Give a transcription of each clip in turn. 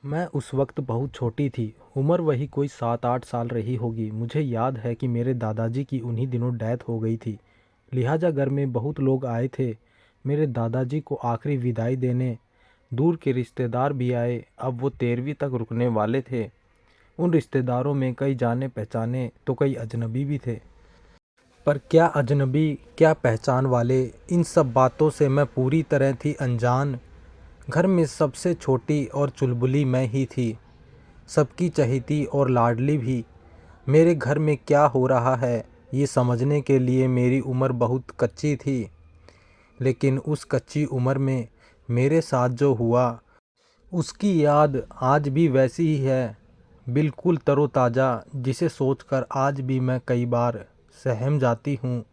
मैं उस वक्त बहुत छोटी थी। उम्र वही कोई 7-8 साल रही होगी। मुझे याद है कि मेरे दादाजी की उन्हीं दिनों डेथ हो गई थी। लिहाजा घर में बहुत लोग आए थे मेरे दादाजी को आखिरी विदाई देने। दूर के रिश्तेदार भी आए। अब वो 13वीं तक रुकने वाले थे। उन रिश्तेदारों में कई जाने पहचाने तो कई अजनबी भी थे। पर क्या अजनबी क्या पहचान वाले, इन सब बातों से मैं पूरी तरह थी अनजान। घर में सबसे छोटी और चुलबुली मैं ही थी, सबकी चहेती और लाडली भी। मेरे घर में क्या हो रहा है ये समझने के लिए मेरी उम्र बहुत कच्ची थी। लेकिन उस कच्ची उम्र में मेरे साथ जो हुआ उसकी याद आज भी वैसी ही है, बिल्कुल तरोताज़ा, जिसे सोचकर आज भी मैं कई बार सहम जाती हूँ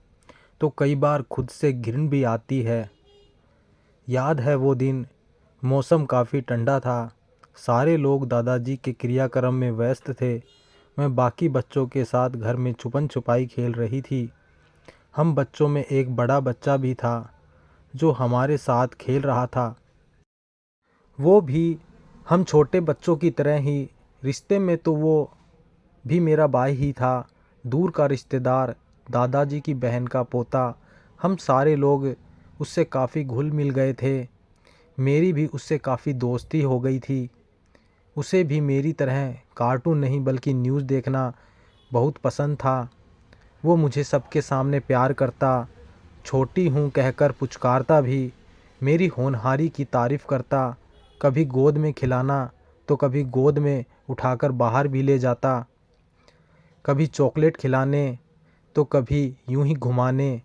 तो कई बार खुद से घिन भी आती है। याद है वो दिन, मौसम काफ़ी ठंडा था। सारे लोग दादाजी के क्रियाक्रम में व्यस्त थे। मैं बाकी बच्चों के साथ घर में छुपन छुपाई खेल रही थी। हम बच्चों में एक बड़ा बच्चा भी था जो हमारे साथ खेल रहा था। वो भी हम छोटे बच्चों की तरह ही। रिश्ते में तो वो भी मेरा भाई ही था, दूर का रिश्तेदार, दादाजी की बहन का पोता। हम सारे लोग उससे काफ़ी घुल मिल गए थे। मेरी भी उससे काफ़ी दोस्ती हो गई थी। उसे भी मेरी तरह कार्टून नहीं बल्कि न्यूज़ देखना बहुत पसंद था। वो मुझे सबके सामने प्यार करता, छोटी हूँ कहकर पुचकारता भी, मेरी होनहारी की तारीफ़ करता। कभी गोद में खिलाना तो कभी गोद में उठाकर बाहर भी ले जाता, कभी चॉकलेट खिलाने तो कभी यूं ही घुमाने।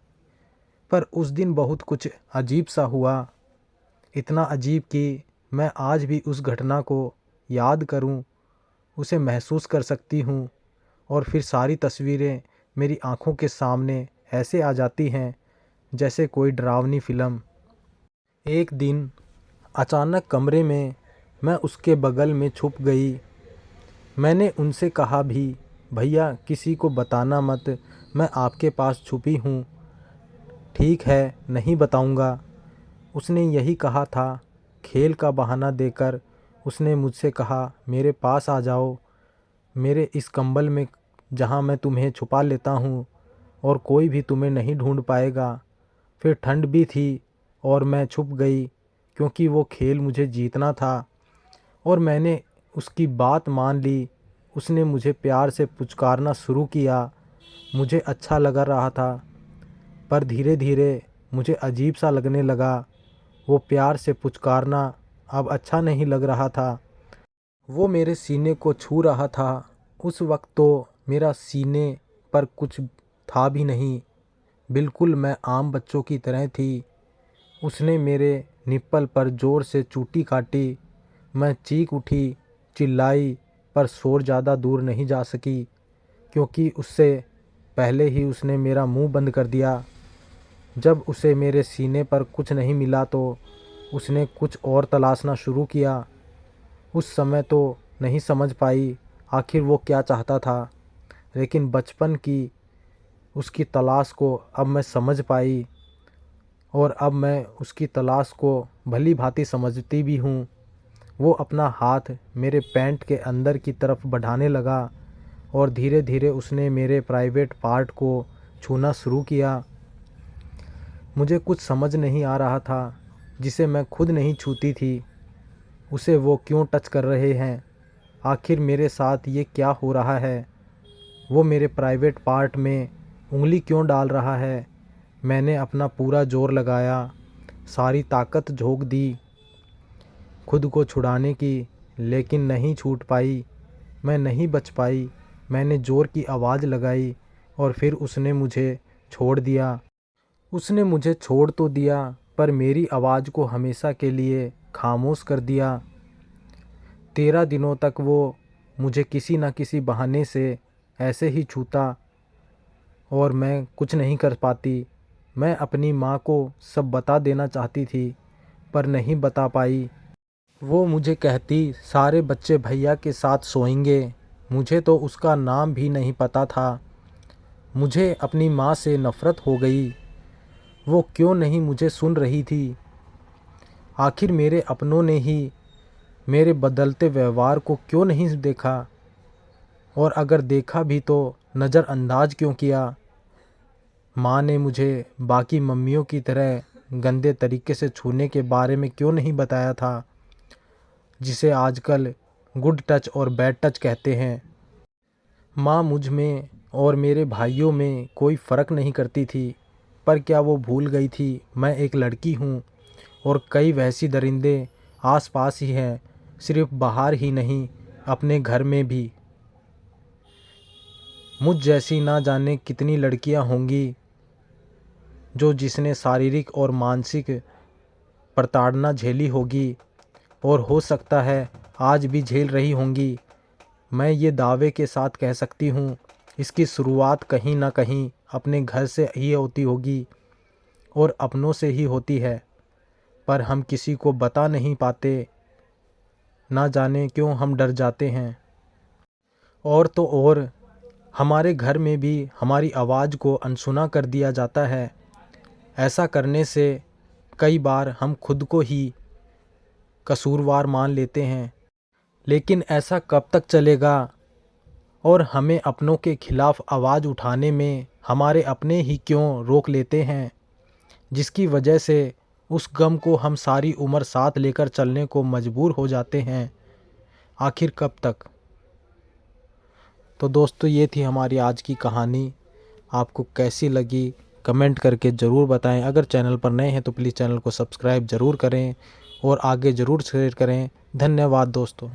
पर उस दिन बहुत कुछ अजीब सा हुआ, इतना अजीब कि मैं आज भी उस घटना को याद करूं, उसे महसूस कर सकती हूं और फिर सारी तस्वीरें मेरी आंखों के सामने ऐसे आ जाती हैं जैसे कोई डरावनी फिल्म। एक दिन अचानक कमरे में मैं उसके बगल में छुप गई। मैंने उनसे कहा भी, भैया किसी को बताना मत, मैं आपके पास छुपी हूँ। ठीक है, नहीं बताऊँगा। उसने यही कहा था। खेल का बहाना देकर उसने मुझसे कहा, मेरे पास आ जाओ, मेरे इस कंबल में जहाँ मैं तुम्हें छुपा लेता हूँ और कोई भी तुम्हें नहीं ढूंढ पाएगा। फिर ठंड भी थी और मैं छुप गई क्योंकि वो खेल मुझे जीतना था और मैंने उसकी बात मान ली। उसने मुझे प्यार से पुचकारना शुरू किया। मुझे अच्छा लग रहा था, पर धीरे धीरे मुझे अजीब सा लगने लगा। वो प्यार से पुचकारना अब अच्छा नहीं लग रहा था। वो मेरे सीने को छू रहा था। उस वक्त तो मेरा सीने पर कुछ था भी नहीं, बिल्कुल मैं आम बच्चों की तरह थी। उसने मेरे निप्पल पर ज़ोर से चूटी काटी। मैं चीख उठी, चिल्लाई, पर शोर ज़्यादा दूर नहीं जा सकी क्योंकि उससे पहले ही उसने मेरा मुंह बंद कर दिया। जब उसे मेरे सीने पर कुछ नहीं मिला तो उसने कुछ और तलाशना शुरू किया। उस समय तो नहीं समझ पाई आखिर वो क्या चाहता था, लेकिन बचपन की उसकी तलाश को अब मैं समझ पाई और अब मैं उसकी तलाश को भली भांति समझती भी हूँ। वो अपना हाथ मेरे पैंट के अंदर की तरफ बढ़ाने लगा और धीरे धीरे उसने मेरे प्राइवेट पार्ट को छूना शुरू किया। मुझे कुछ समझ नहीं आ रहा था, जिसे मैं खुद नहीं छूती थी उसे वो क्यों टच कर रहे हैं। आखिर मेरे साथ ये क्या हो रहा है। वो मेरे प्राइवेट पार्ट में उंगली क्यों डाल रहा है। मैंने अपना पूरा जोर लगाया, सारी ताकत झोंक दी खुद को छुड़ाने की, लेकिन नहीं छूट पाई। मैं नहीं बच पाई। मैंने ज़ोर की आवाज़ लगाई और फिर उसने मुझे छोड़ दिया। उसने मुझे छोड़ तो दिया पर मेरी आवाज़ को हमेशा के लिए खामोश कर दिया। 13 दिनों तक वो मुझे किसी न किसी बहाने से ऐसे ही छूता और मैं कुछ नहीं कर पाती। मैं अपनी माँ को सब बता देना चाहती थी पर नहीं बता पाई। वो मुझे कहती सारे बच्चे भैया के साथ सोएंगे। मुझे तो उसका नाम भी नहीं पता था। मुझे अपनी माँ से नफ़रत हो गई। वो क्यों नहीं मुझे सुन रही थी। आखिर मेरे अपनों ने ही मेरे बदलते व्यवहार को क्यों नहीं देखा, और अगर देखा भी तो नज़रअंदाज क्यों किया। माँ ने मुझे बाकी मम्मियों की तरह गंदे तरीके से छूने के बारे में क्यों नहीं बताया था, जिसे आजकल गुड टच और बैड टच कहते हैं। माँ मुझ में और मेरे भाइयों में कोई फ़र्क नहीं करती थी, पर क्या वो भूल गई थी मैं एक लड़की हूँ और कई वैसी दरिंदे आसपास ही हैं, सिर्फ बाहर ही नहीं अपने घर में भी। मुझ जैसी ना जाने कितनी लड़कियाँ होंगी जो जिसने शारीरिक और मानसिक प्रताड़ना झेली होगी, और हो सकता है आज भी झेल रही होंगी। मैं ये दावे के साथ कह सकती हूँ, इसकी शुरुआत कहीं ना कहीं अपने घर से ही होती होगी और अपनों से ही होती है, पर हम किसी को बता नहीं पाते। ना जाने क्यों हम डर जाते हैं। और तो और हमारे घर में भी हमारी आवाज़ को अनसुना कर दिया जाता है। ऐसा करने से कई बार हम खुद को ही कसूरवार मान लेते हैं। लेकिन ऐसा कब तक चलेगा, और हमें अपनों के खिलाफ आवाज़ उठाने में हमारे अपने ही क्यों रोक लेते हैं, जिसकी वजह से उस गम को हम सारी उम्र साथ लेकर चलने को मजबूर हो जाते हैं। आखिर कब तक। तो दोस्तों, ये थी हमारी आज की कहानी। आपको कैसी लगी कमेंट करके ज़रूर बताएं। अगर चैनल पर नए हैं तो प्लीज़ चैनल को सब्सक्राइब ज़रूर करें और आगे ज़रूर शेयर करें। धन्यवाद दोस्तों।